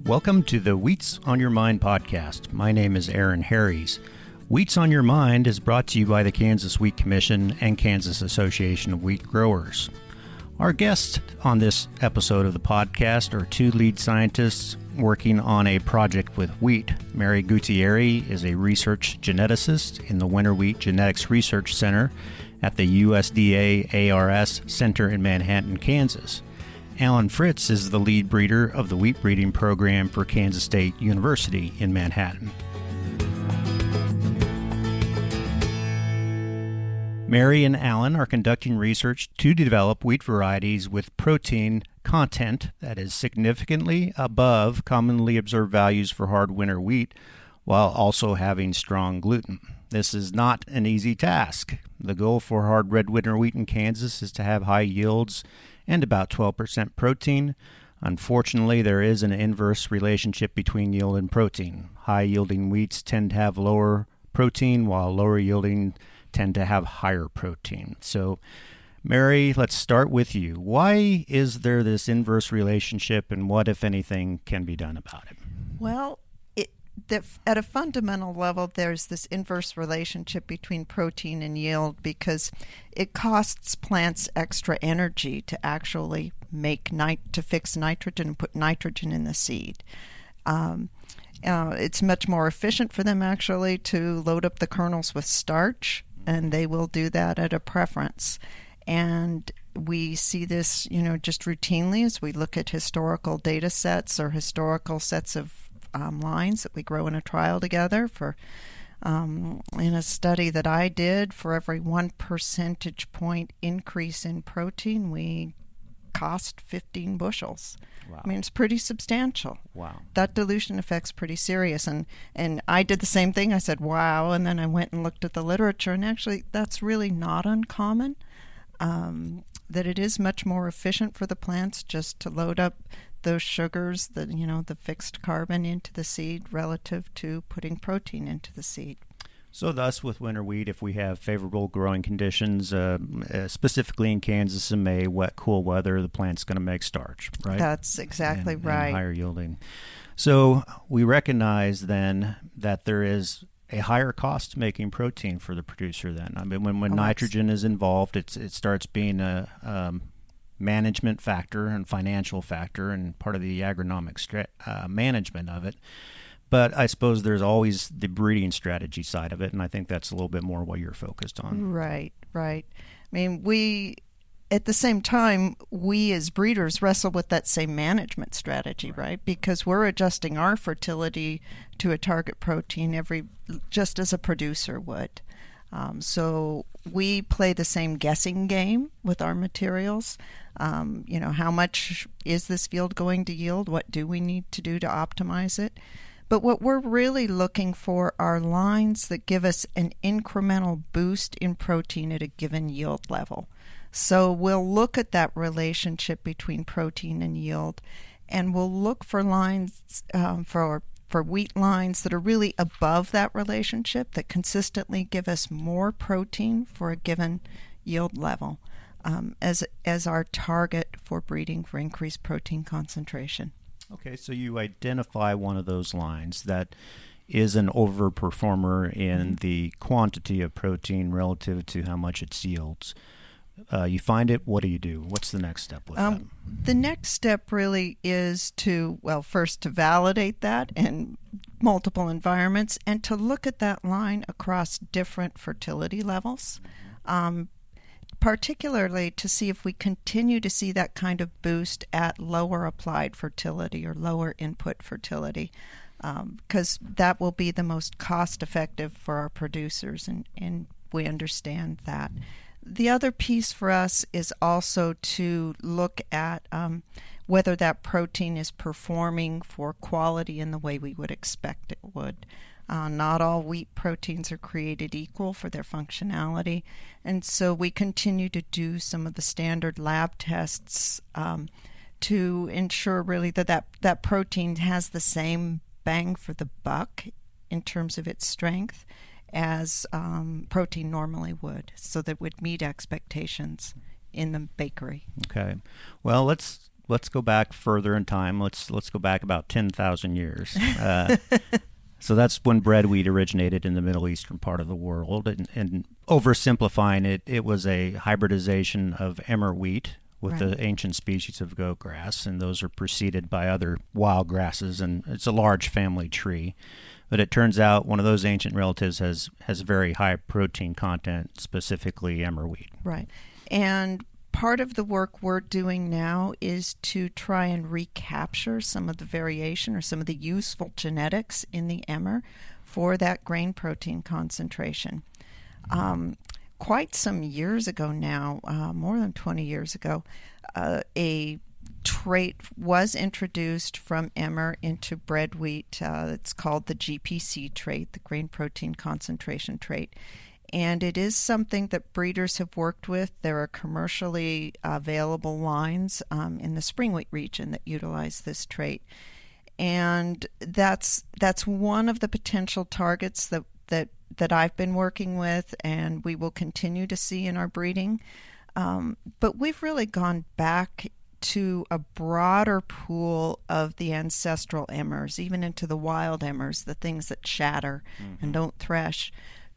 Welcome to the Wheats on Your Mind podcast. My name is Aaron Harries. Wheats on Your Mind is brought to you by the Kansas Wheat Commission and Kansas Association of Wheat Growers. Our guests on this episode of the podcast are two lead scientists working on a project with wheat. Mary Gutierrez is a research geneticist in the Winter Wheat Genetics Research Center at the USDA ARS Center in Manhattan, Kansas. Alan Fritz is the lead breeder of the wheat breeding program for Kansas State University in Manhattan. Mary and Alan are conducting research to develop wheat varieties with protein content that is significantly above commonly observed values for hard winter wheat, while also having strong gluten. This is not an easy task. The goal for hard red winter wheat in Kansas is to have high yields and about 12% protein. Unfortunately, there is an inverse relationship between yield and protein. High-yielding wheats tend to have lower protein, while lower-yielding tend to have higher protein. So, Mary, let's start with you. Why is there this inverse relationship, and what, if anything, can be done about it? Well, at a fundamental level, there's this inverse relationship between protein and yield because it costs plants extra energy to actually to fix nitrogen and put nitrogen in the seed. It's much more efficient for them actually to load up the kernels with starch, and they will do that at a preference. And we see this, just routinely as we look at historical data sets or historical sets of lines that we grow in a trial together. For in a study that I did, for every 1 percentage point increase in protein, we cost 15 bushels. Wow. I mean, it's pretty substantial. Wow. That dilution effect's pretty serious. And I did the same thing. I said, wow, and then I went and looked at the literature, and actually that's really not uncommon, that it is much more efficient for the plants just to load up those sugars, the fixed carbon into the seed relative to putting protein into the seed. So thus, with winter wheat, if we have favorable growing conditions, specifically in Kansas in May, wet, cool weather, the plant's going to make starch, right? That's exactly right. And higher yielding. So we recognize then that there is a higher cost making protein for the producer then. I mean, when nitrogen is involved, it starts being a management factor and financial factor and part of the agronomic management of it. But I suppose there's always the breeding strategy side of it, and I think that's a little bit more what you're focused on. Right. I mean, at the same time, we as breeders wrestle with that same management strategy, right? Because we're adjusting our fertility to a target protein just as a producer would. So we play the same guessing game with our materials. How much is this field going to yield? What do we need to do to optimize it? But what we're really looking for are lines that give us an incremental boost in protein at a given yield level. So we'll look at that relationship between protein and yield, and we'll look for lines for wheat lines that are really above that relationship, that consistently give us more protein for a given yield level as our target for breeding for increased protein concentration. Okay, so you identify one of those lines that is an overperformer in the quantity of protein relative to how much it yields. You find it, what do you do? What's the next step with that? The next step really is first to validate that in multiple environments and to look at that line across different fertility levels, particularly to see if we continue to see that kind of boost at lower applied fertility or lower input fertility, because that will be the most cost-effective for our producers, and we understand that. The other piece for us is also to look at whether that protein is performing for quality in the way we would expect it would. Not all wheat proteins are created equal for their functionality, and so we continue to do some of the standard lab tests to ensure really that protein has the same bang for the buck in terms of its strength as protein normally would, so that it would meet expectations in the bakery. Okay. Well, let's let's go back further in time. Let's go back about 10,000 years. So that's when bread wheat originated in the Middle Eastern part of the world. And oversimplifying it, it was a hybridization of emmer wheat with the ancient species of goat grass, and those are preceded by other wild grasses, and it's a large family tree. But it turns out one of those ancient relatives has very high protein content, specifically emmer wheat. Right. And part of the work we're doing now is to try and recapture some of the variation or some of the useful genetics in the emmer for that grain protein concentration. Quite some years ago now, more than 20 years ago, a trait was introduced from emmer into bread wheat. It's called the GPC trait, the grain protein concentration trait. And it is something that breeders have worked with. There are commercially available lines in the spring wheat region that utilize this trait. And that's one of the potential targets that I've been working with and we will continue to see in our breeding. But we've really gone back to a broader pool of the ancestral emmers, even into the wild emmers, the things that shatter and don't thresh,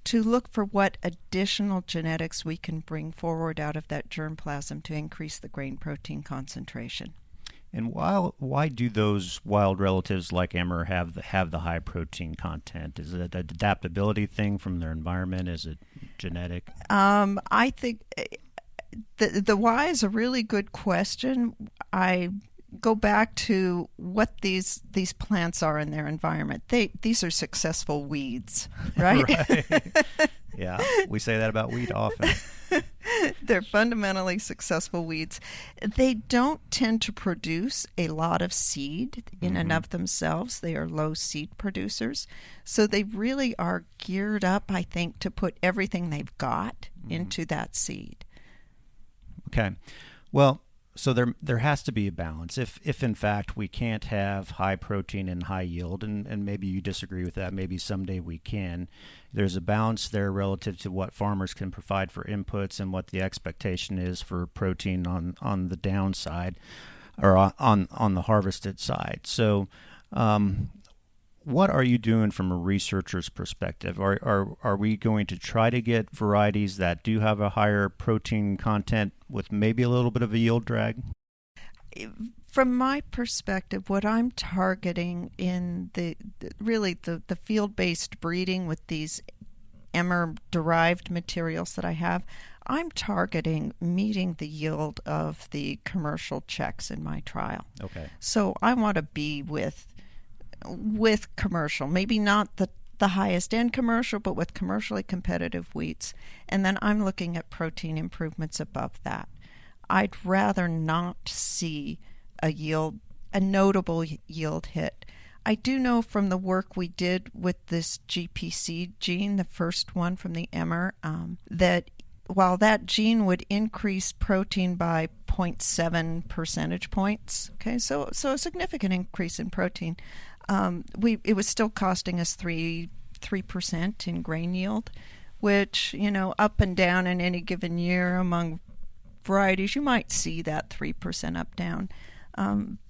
to look for what additional genetics we can bring forward out of that germplasm to increase the grain protein concentration. And why do those wild relatives like emmer have the high protein content? Is it an adaptability thing from their environment? Is it genetic? I think the why is a really good question. I go back to what these plants are in their environment. These are successful weeds, right? Right. Yeah, we say that about wheat often. They're fundamentally successful weeds. They don't tend to produce a lot of seed in and of themselves. They are low seed producers. So they really are geared up, I think, to put everything they've got into that seed. Okay. Well, so there has to be a balance. If in fact we can't have high protein and high yield, and maybe you disagree with that, maybe someday we can, there's a balance there relative to what farmers can provide for inputs and what the expectation is for protein on the downside or on the harvested side. So what are you doing from a researcher's perspective? Are we going to try to get varieties that do have a higher protein content with maybe a little bit of a yield drag? From my perspective, what I'm targeting in the field-based breeding with these emmer-derived materials that I have, I'm targeting meeting the yield of the commercial checks in my trial. Okay. So I want to be with commercial, maybe not the highest end commercial, but with commercially competitive wheats. And then I'm looking at protein improvements above that. I'd rather not see a notable yield hit. I do know from the work we did with this GPC gene, the first one from the emmer, that while that gene would increase protein by 0.7 percentage points, okay, so a significant increase in protein, it was still costing us 3% in grain yield, which, up and down in any given year among varieties, you might see that 3% up down.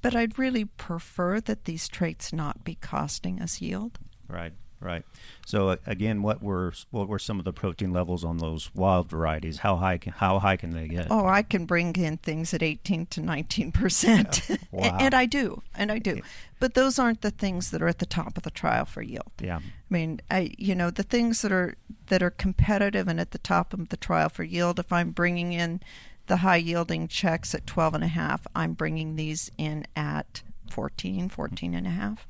But I'd really prefer that these traits not be costing us yield. Right. So again, what were some of the protein levels on those wild varieties? How high can they get? Oh, I can bring in things at 18 to 19%. Yeah. Wow. And I do. But those aren't the things that are at the top of the trial for yield. Yeah. I mean, the things that are competitive and at the top of the trial for yield, if I'm bringing in the high yielding checks at 12.5, I'm bringing these in at 14 and a half.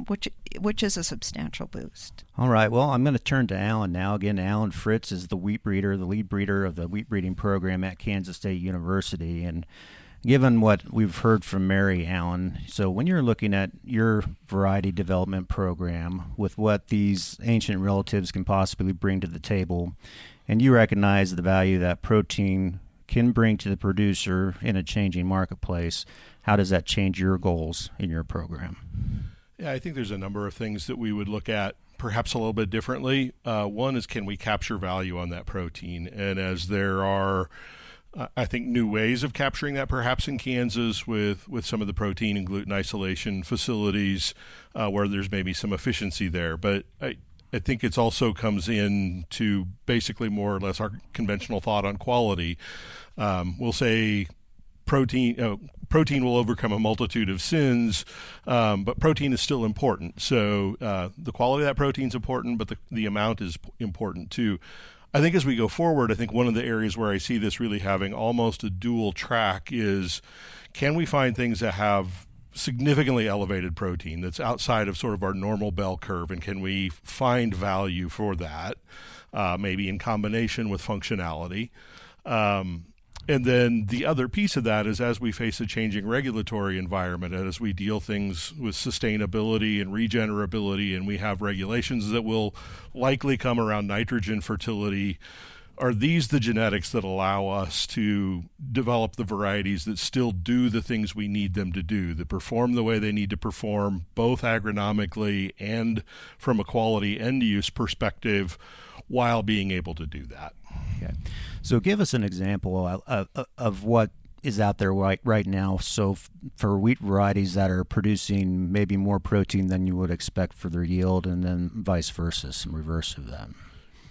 Which is a substantial boost. All right. Well, I'm going to turn to Alan now. Again, Alan Fritz is the wheat breeder, the lead breeder of the wheat breeding program at Kansas State University. And given what we've heard from Mary, Alan, so when you're looking at your variety development program with what these ancient relatives can possibly bring to the table, and you recognize the value that protein can bring to the producer in a changing marketplace, how does that change your goals in your program? Yeah, I think there's a number of things that we would look at perhaps a little bit differently. One is, can we capture value on that protein? And as there are I think new ways of capturing that, perhaps in Kansas with some of the protein and gluten isolation facilities where there's maybe some efficiency there. But I think it's also comes in to basically more or less our conventional thought on quality. We'll say protein will overcome a multitude of sins, but protein is still important. So the quality of that protein is important, but the amount is important too. I think as we go forward, I think one of the areas where I see this really having almost a dual track is, can we find things that have significantly elevated protein that's outside of sort of our normal bell curve, and can we find value for that, maybe in combination with functionality? And then the other piece of that is, as we face a changing regulatory environment, and as we deal things with sustainability and regenerability, and we have regulations that will likely come around nitrogen fertility, are these the genetics that allow us to develop the varieties that still do the things we need them to do, that perform the way they need to perform, both agronomically and from a quality end-use perspective, while being able to do that? Okay. So give us an example of what is out there right now. So for wheat varieties that are producing maybe more protein than you would expect for their yield, and then vice versa, some reverse of that.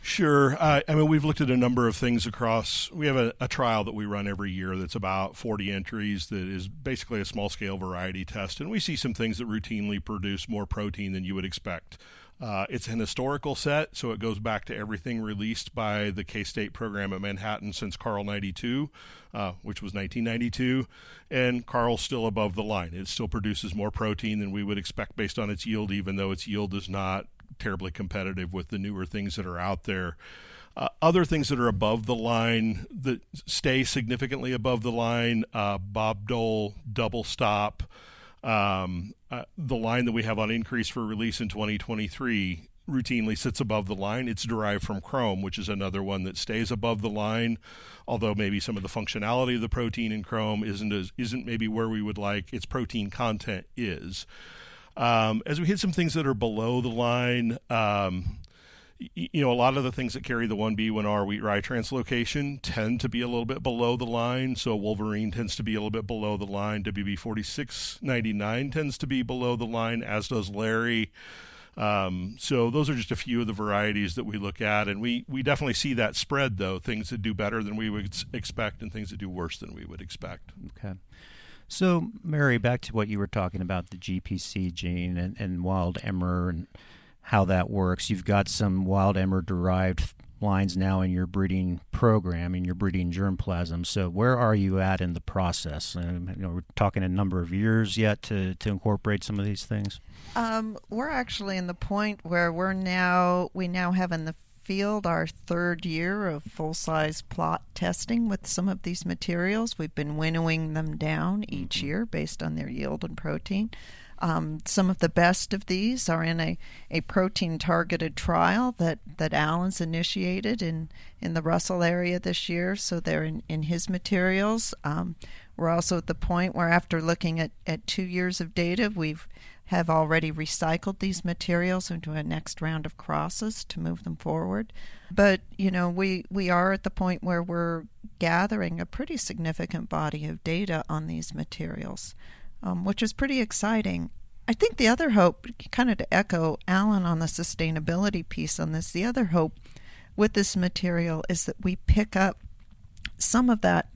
Sure. I mean, we've looked at a number of things across. We have a trial that we run every year that's about 40 entries that is basically a small-scale variety test, and we see some things that routinely produce more protein than you would expect. It's an historical set, so it goes back to everything released by the K-State program at Manhattan since Carl 92, which was 1992, and Carl's still above the line. It still produces more protein than we would expect based on its yield, even though its yield is not terribly competitive with the newer things that are out there. Other things that are above the line, that stay significantly above the line, Bob Dole, Double Stop, the line that we have on increase for release in 2023 routinely sits above the line. It's derived from Chrome, which is another one that stays above the line, although maybe some of the functionality of the protein in Chrome isn't maybe where we would like. Its protein content is. As we hit some things that are below the line, a lot of the things that carry the 1B, 1R wheat rye translocation tend to be a little bit below the line. So Wolverine tends to be a little bit below the line. WB 4699 tends to be below the line, as does Larry. So those are just a few of the varieties that we look at. And we definitely see that spread, though, things that do better than we would expect and things that do worse than we would expect. Okay. So, Mary, back to what you were talking about, the GPC gene and wild emmer and how that works. You've got some wild emmer-derived lines now in your breeding program, in your breeding germplasm. So where are you at in the process? We're talking a number of years yet to incorporate some of these things? We're actually in the point where we now have in the field our third year of full-size plot testing with some of these materials. We've been winnowing them down each year based on their yield and protein. Some of the best of these are in a protein-targeted trial that Alan's initiated in the Russell area this year, so they're in his materials. We're also at the point where, after looking at 2 years of data, have already recycled these materials into a next round of crosses to move them forward. But, we are at the point where we're gathering a pretty significant body of data on these materials, which is pretty exciting. I think the other hope, kind of to echo Alan on the sustainability piece on this, the other hope with this material is that we pick up some of that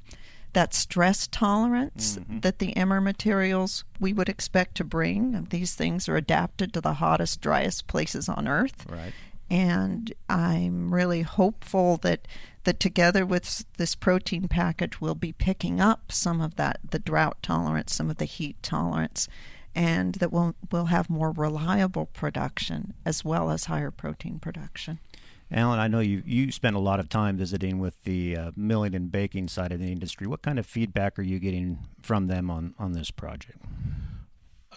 stress tolerance that the emmer materials we would expect to bring. These things are adapted to the hottest, driest places on Earth. Right. And I'm really hopeful that together with this protein package, we'll be picking up some of that, the drought tolerance, some of the heat tolerance, and that we'll have more reliable production as well as higher protein production. Alan, I know you spent a lot of time visiting with the milling and baking side of the industry. What kind of feedback are you getting from them on this project?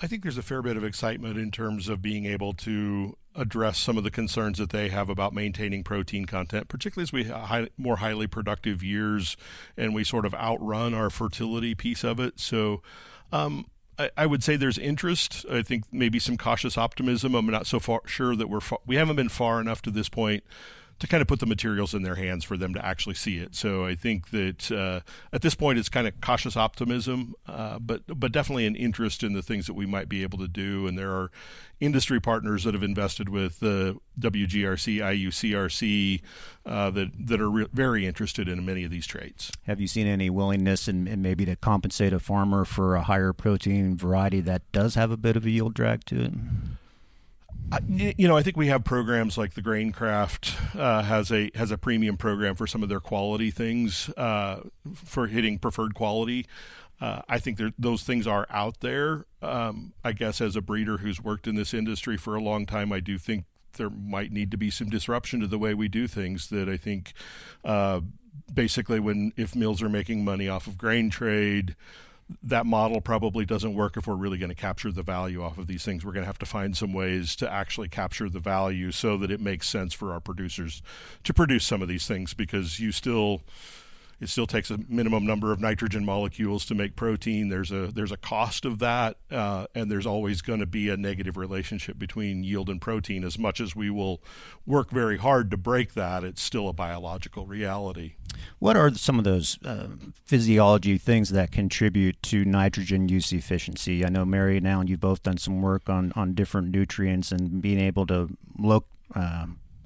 I think there's a fair bit of excitement in terms of being able to address some of the concerns that they have about maintaining protein content, particularly as we have more highly productive years and we sort of outrun our fertility piece of it. So I would say there's interest. I think maybe some cautious optimism. I'm not so sure that we haven't been far enough to this point kind of put the materials in their hands for them to actually see it. So I think that at this point it's kind of cautious optimism, but definitely an interest in the things that we might be able to do. And there are industry partners that have invested with the WGRC, IUCRC that are very interested in many of these traits. Have you seen any willingness and maybe to compensate a farmer for a higher protein variety that does have a bit of a yield drag to it? I think we have programs like the Graincraft has a premium program for some of their quality things for hitting preferred quality. I think those things are out there. I guess as a breeder who's worked in this industry for a long time, I do think there might need to be some disruption to the way we do things. That I think basically if mills are making money off of grain trade, that model probably doesn't work if we're really going to capture the value off of these things. We're going to have to find some ways to actually capture the value so that it makes sense for our producers to produce some of these things, because it still takes a minimum number of nitrogen molecules to make protein. There's a cost of that, and there's always going to be a negative relationship between yield and protein. As much as we will work very hard to break that, it's still a biological reality. What are some of those physiology things that contribute to nitrogen use efficiency? I know Mary and Alan, you've both done some work on different nutrients and being able to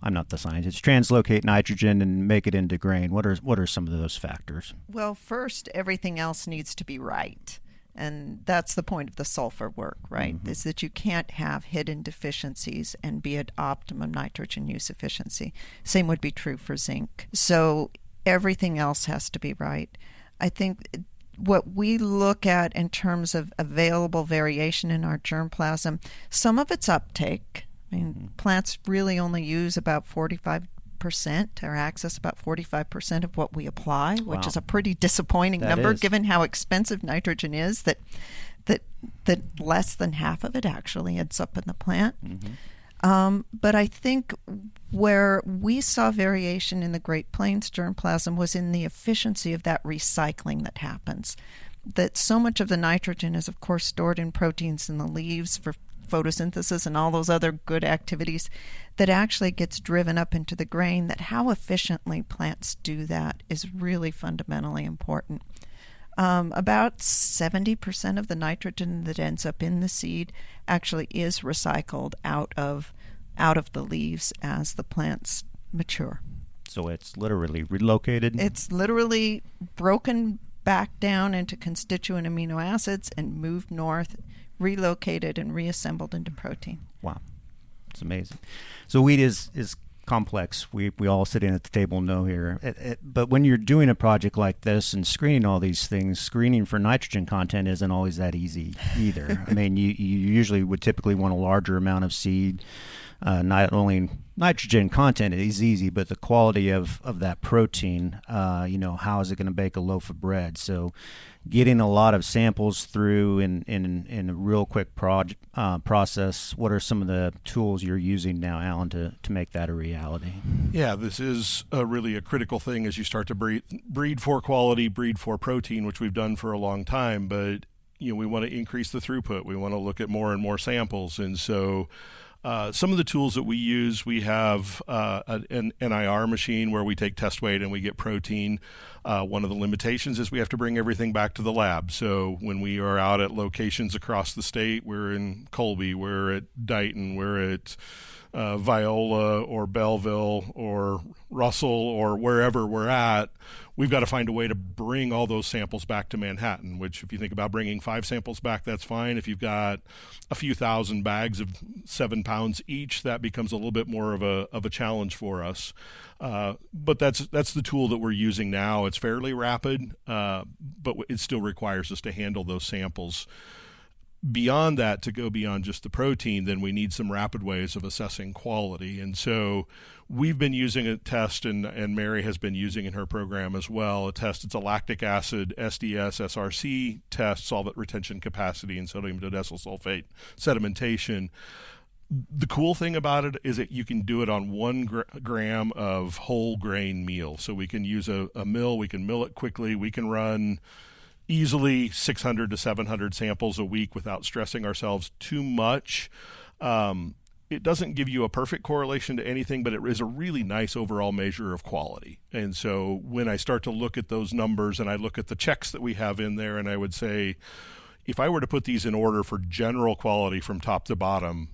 I'm not the scientist, translocate nitrogen and make it into grain. What are some of those factors? Well, first, everything else needs to be right. And that's the point of the sulfur work, right? Mm-hmm. Is that you can't have hidden deficiencies and be at optimum nitrogen use efficiency. Same would be true for zinc. So everything else has to be right. I think what we look at in terms of available variation in our germplasm, some of it's uptake. I mean, plants really only use about 45% or access about 45% of what we apply, which is a pretty disappointing number given how expensive nitrogen is, that less than half of it actually ends up in the plant. Mm-hmm. But I think where we saw variation in the Great Plains germplasm was in the efficiency of that recycling that happens. That so much of the nitrogen is, of course, stored in proteins in the leaves for photosynthesis and all those other good activities, that actually gets driven up into the grain. That how efficiently plants do that is really fundamentally important. About 70% of the nitrogen that ends up in the seed actually is recycled out of the leaves as the plants mature. So it's literally relocated? It's literally broken back down into constituent amino acids and moved north, relocated and reassembled into protein. Wow. It's amazing. So wheat is complex. We all sitting at the table know here. But when you're doing a project like this and screening all these things, screening for nitrogen content isn't always that easy either. I mean, you usually would typically want a larger amount of seed. Not only nitrogen content is easy, but the quality of that protein, how is it going to bake a loaf of bread? So getting a lot of samples through in a real quick process, what are some of the tools you're using now, Alan, to make that a reality? Yeah, this is really a critical thing as you start to breed for quality, breed for protein, which we've done for a long time. But we want to increase the throughput. We want to look at more and more samples. And so some of the tools that we use, we have an NIR machine where we take test weight and we get protein. One of the limitations is we have to bring everything back to the lab. So when we are out at locations across the state, we're in Colby, we're at Dighton, we're at Viola or Belleville or Russell or wherever we're at, we've got to find a way to bring all those samples back to Manhattan, which if you think about bringing 5 samples back, that's fine. If you've got a few thousand bags of 7 pounds each, that becomes a little bit more of a challenge for us. But that's the tool that we're using now. It's fairly rapid, but it still requires us to handle those samples. Beyond that, to go beyond just the protein, then we need some rapid ways of assessing quality. And so we've been using a test, and Mary has been using in her program as well, a test. It's a lactic acid SDS SRC test, solvent retention capacity, and sodium dodecyl sulfate sedimentation. The cool thing about it is that you can do it on 1 gram of whole grain meal. So we can use a mill, we can mill it quickly, we can run easily 600 to 700 samples a week without stressing ourselves too much. it doesn't give you a perfect correlation to anything, but it is a really nice overall measure of quality. And so when I start to look at those numbers and I look at the checks that we have in there, and I would say, if I were to put these in order for general quality from top to bottom,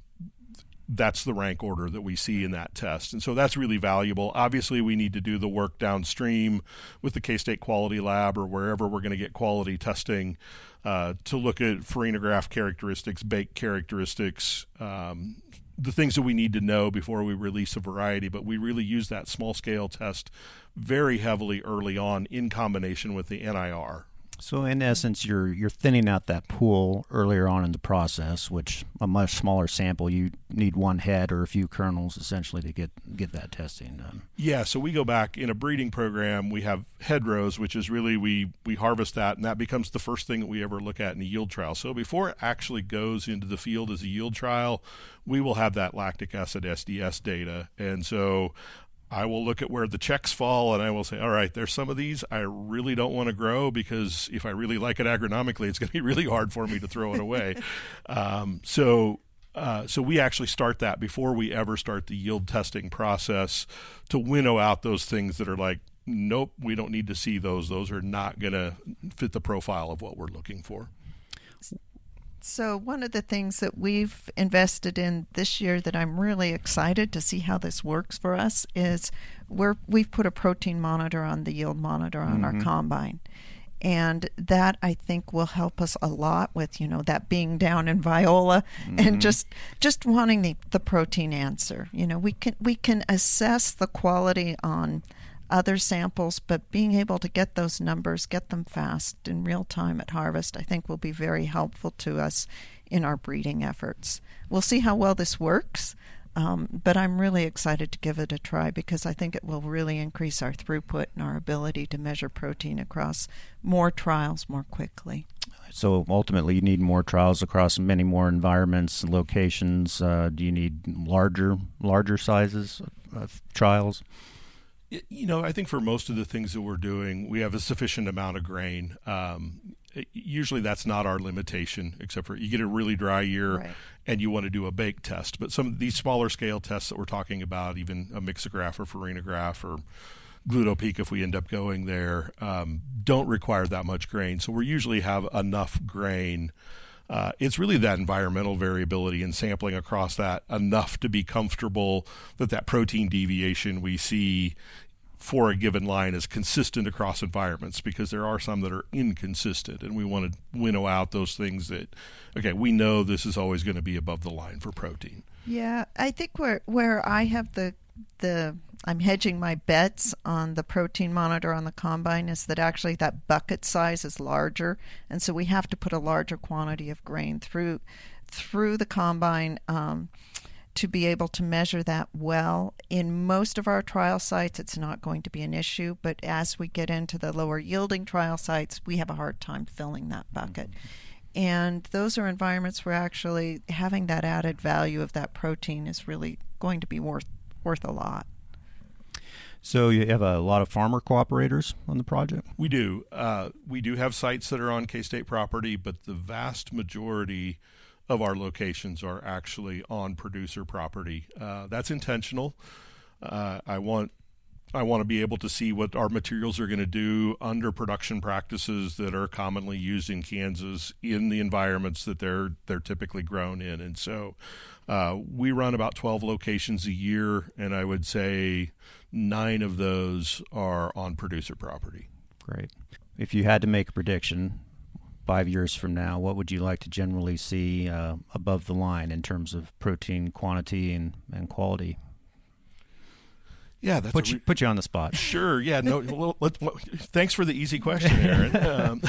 that's the rank order that we see in that test. And so that's really valuable. Obviously, we need to do the work downstream with the K-State Quality Lab or wherever we're going to get quality testing to look at farinograph characteristics, bake characteristics, the things that we need to know before we release a variety. But we really use that small scale test very heavily early on in combination with the NIR. So in essence, you're thinning out that pool earlier on in the process, which a much smaller sample, you need one head or a few kernels essentially to get that testing done. Yeah, so we go back in a breeding program, we have head rows, which is really we harvest that, and that becomes the first thing that we ever look at in a yield trial. So before it actually goes into the field as a yield trial, we will have that lactic acid SDS data. And so I will look at where the checks fall, and I will say, all right, there's some of these I really don't want to grow, because if I really like it agronomically, it's going to be really hard for me to throw it away. So we actually start that before we ever start the yield testing process to winnow out those things that are like, nope, we don't need to see those. Those are not going to fit the profile of what we're looking for. So one of the things that we've invested in this year that I'm really excited to see how this works for us is we've put a protein monitor on the yield monitor on our combine. And that, I think, will help us a lot with, that being down in viola and just wanting the protein answer. We can assess the quality on other samples, but being able to get those numbers, get them fast in real time at harvest, I think will be very helpful to us in our breeding efforts. We'll see how well this works, but I'm really excited to give it a try because I think it will really increase our throughput and our ability to measure protein across more trials more quickly. So ultimately, you need more trials across many more environments and locations. Do you need larger sizes of trials? I think for most of the things that we're doing, we have a sufficient amount of grain. Usually that's not our limitation, except for you get a really dry year right, and you want to do a bake test. But some of these smaller scale tests that we're talking about, even a mixograph or farinograph or glutopeak, if we end up going there, don't require that much grain. So we usually have enough grain. It's really that environmental variability and sampling across that enough to be comfortable that protein deviation we see for a given line is consistent across environments, because there are some that are inconsistent, and we want to winnow out those things that, okay, we know this is always going to be above the line for protein. Yeah, I think where I have I'm hedging my bets on the protein monitor on the combine is that actually that bucket size is larger, and so we have to put a larger quantity of grain through the combine to be able to measure that well. In most of our trial sites, it's not going to be an issue, but as we get into the lower yielding trial sites, we have a hard time filling that bucket. And those are environments where actually having that added value of that protein is really going to be worth a lot. So you have a lot of farmer cooperators on the project? We do. We do have sites that are on K-State property, but the vast majority of our locations are actually on producer property. That's intentional. I want to be able to see what our materials are going to do under production practices that are commonly used in Kansas in the environments that they're typically grown in. And so we run about 12 locations a year, and I would say 9 of those are on producer property. Great. If you had to make a prediction 5 years from now, what would you like to generally see above the line in terms of protein quantity and quality? Yeah, that's put you on the spot. Sure. Yeah. No. Thanks for the easy question, Aaron.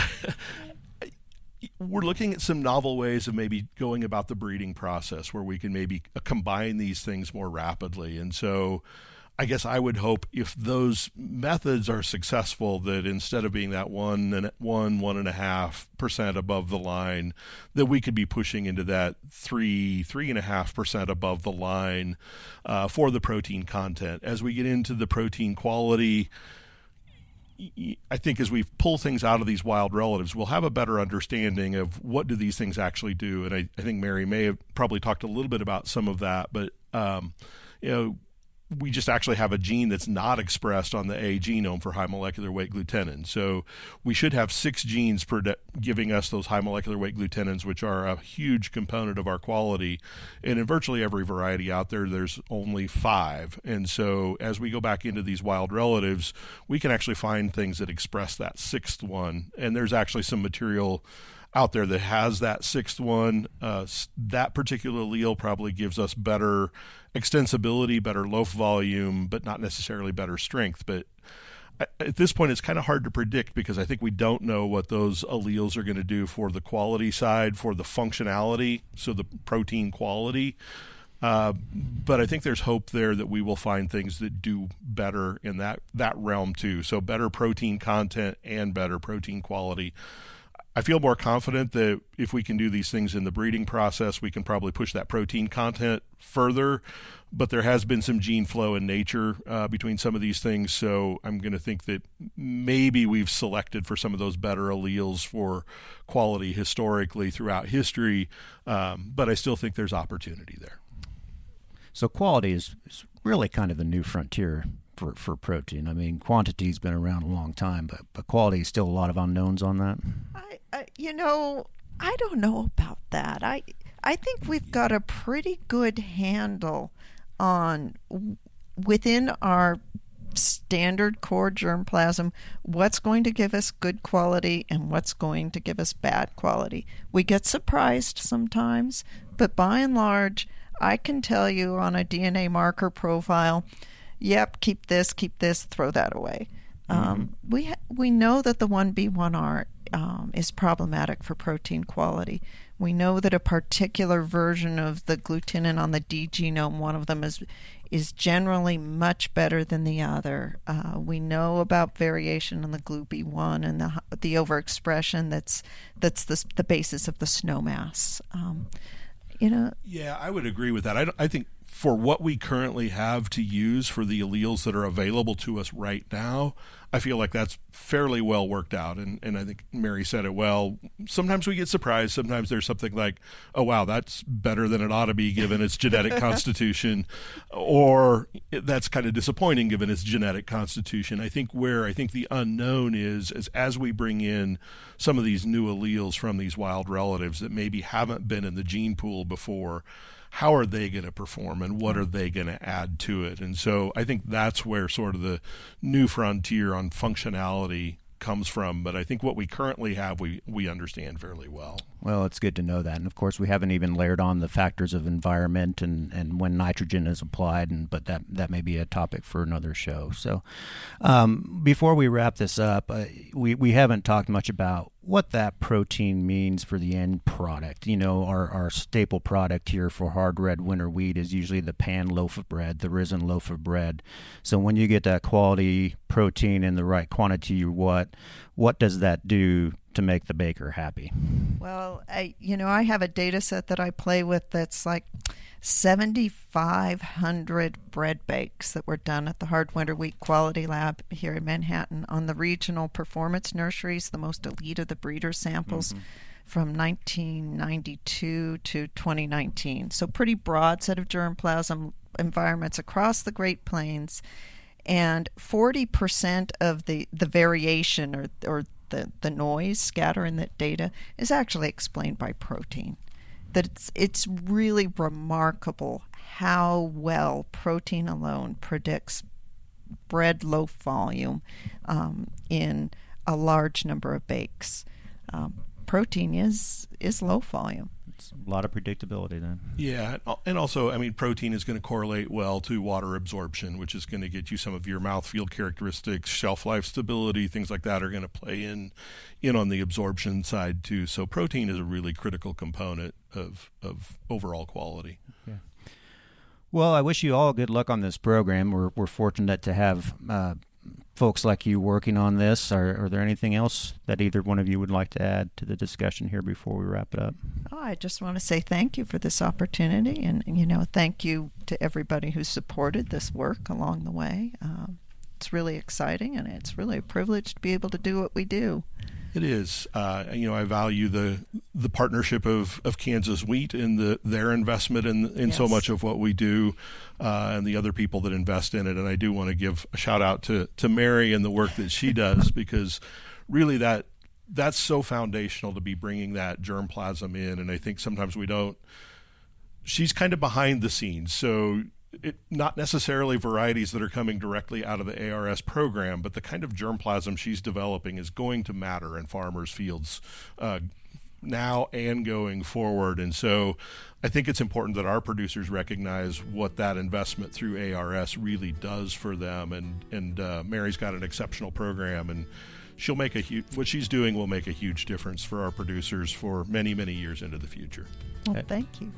We're looking at some novel ways of maybe going about the breeding process where we can maybe combine these things more rapidly. And so I guess I would hope if those methods are successful, that instead of being that 1.5% above the line, that we could be pushing into that 3.5% above the line for the protein content. As we get into the protein quality, I think as we pull things out of these wild relatives, we'll have a better understanding of what do these things actually do. And I think Mary may have probably talked a little bit about some of that, but we just actually have a gene that's not expressed on the A genome for high molecular weight glutenin. So we should have 6 genes giving us those high molecular weight glutenins, which are a huge component of our quality. And in virtually every variety out there, there's only 5. And so as we go back into these wild relatives, we can actually find things that express that 6th one. And there's actually some material out there that has that 6th one. That particular allele probably gives us better extensibility, better loaf volume, but not necessarily better strength. But at this point, it's kind of hard to predict because I think we don't know what those alleles are going to do for the quality side, for the functionality, so the protein quality. But I think there's hope there that we will find things that do better in that realm too. So better protein content and better protein quality. I feel more confident that if we can do these things in the breeding process, we can probably push that protein content further. But there has been some gene flow in nature between some of these things. So I'm going to think that maybe we've selected for some of those better alleles for quality historically throughout history. But I still think there's opportunity there. So quality is really kind of the new frontier for protein. I mean, quantity's been around a long time, but quality is still a lot of unknowns on that. I don't know about that. I think we've got a pretty good handle on, within our standard core germplasm, what's going to give us good quality and what's going to give us bad quality. We get surprised sometimes, but by and large, I can tell you on a DNA marker profile, yep, keep this, throw that away. We know that the 1B1R is problematic for protein quality. We know that a particular version of the glutenin on the D genome, one of them is generally much better than the other. We know about variation in the GLUB1 and the overexpression that's the basis of the snow mass. Yeah, I would agree with that. I think for what we currently have to use for the alleles that are available to us right now, I feel like that's fairly well worked out. And I think Mary said it well. Sometimes we get surprised. Sometimes there's something like, oh, wow, that's better than it ought to be given its genetic constitution. Or that's kind of disappointing given its genetic constitution. I think the unknown is as we bring in some of these new alleles from these wild relatives that maybe haven't been in the gene pool before, how are they going to perform and what are they going to add to it? And so I think that's where sort of the new frontier on functionality comes from. But I think what we currently have, we understand fairly well. Well, it's good to know that. And of course, we haven't even layered on the factors of environment and when nitrogen is applied, but that may be a topic for another show. So before we wrap this up, we haven't talked much about what that protein means for the end product. You know, our staple product here for hard red winter wheat is usually the pan loaf of bread, the risen loaf of bread. So when you get that quality protein in the right quantity, what does that do to make the baker happy? Well, I have a data set that I play with that's like 7,500 bread bakes that were done at the Hard Winter Wheat Quality Lab here in Manhattan on the regional performance nurseries, the most elite of the breeder samples from 1992 to 2019. So pretty broad set of germplasm environments across the Great Plains. And 40% of the variation or the noise scatter in that data is actually explained by protein. That it's really remarkable how well protein alone predicts bread loaf volume in a large number of bakes. Protein is loaf volume. It's a lot of predictability then. Yeah, and also, I mean, protein is going to correlate well to water absorption, which is going to get you some of your mouthfeel characteristics, shelf life stability, things like that are going to play in on the absorption side too. So protein is a really critical component of overall quality. Yeah. Well, I wish you all good luck on this program. We're fortunate to have folks like you working on this. Are there anything else that either one of you would like to add to the discussion here before we wrap it up? Oh, I just want to say thank you for this opportunity, and thank you to everybody who supported this work along the way. it's really exciting, and it's really a privilege to be able to do what we do. It is. I value the partnership of Kansas Wheat and their investment in so much of what we do, and the other people that invest in it. And I do want to give a shout out to Mary and the work that she does, because really that's so foundational to be bringing that germplasm in. And I think sometimes we don't. She's kind of behind the scenes, so not necessarily varieties that are coming directly out of the ARS program, but the kind of germplasm she's developing is going to matter in farmers' fields now and going forward. And so I think it's important that our producers recognize what that investment through ARS really does for them. And Mary's got an exceptional program, and she'll make what she's doing will make a huge difference for our producers for many, many years into the future. Well, thank you.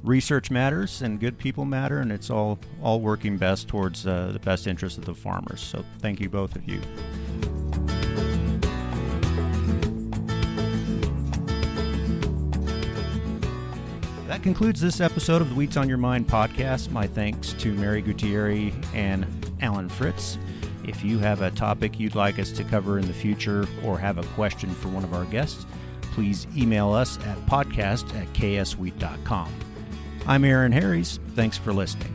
Research matters and good people matter, and it's all working best towards the best interest of the farmers. So thank you, both of you. That concludes this episode of the Wheats on Your Mind podcast. My thanks to Mary Gutierrez and Alan Fritz. If you have a topic you'd like us to cover in the future or have a question for one of our guests, please email us at podcast@kswheat.com. I'm Aaron Harries. Thanks for listening.